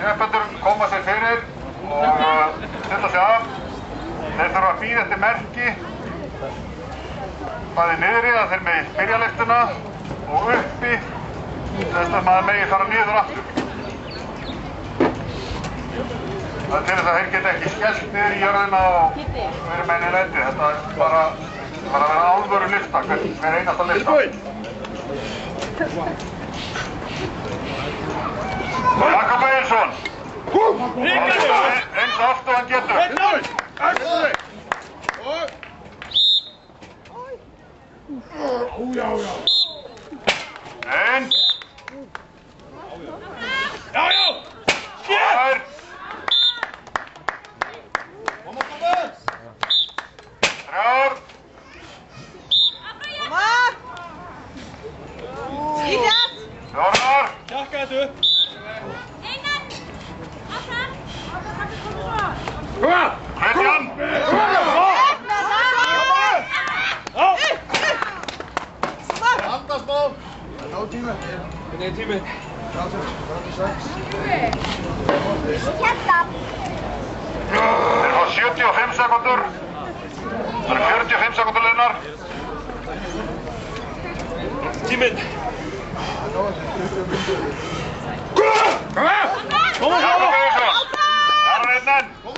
Keppendur koma sér fyrir og stilla sig af. Þeir þurfa að bíða eftir merki. Bæði niðri að þeir megi byrja lyftuna og uppi þess að maður megi fara niður aftur. Það er til þess að þeir geta ekki skellt niður í jörðina og verið með henni lendi. Þetta er bara að vera alvöru lyfta, hver einasta lyfta. Jakob Egilsson. Eins oft og hann getur. Eins. Tvær. Þrjár. Fjórar. Kjakka þetta upp. Kristján. Andast má. Ná tími. Hvernig er tími? 36. Þeir fá 75 sekúndur. Það eru 45 sekúndur liðnar. Tíminn. Jakob Egilsson. Þar er einn enn.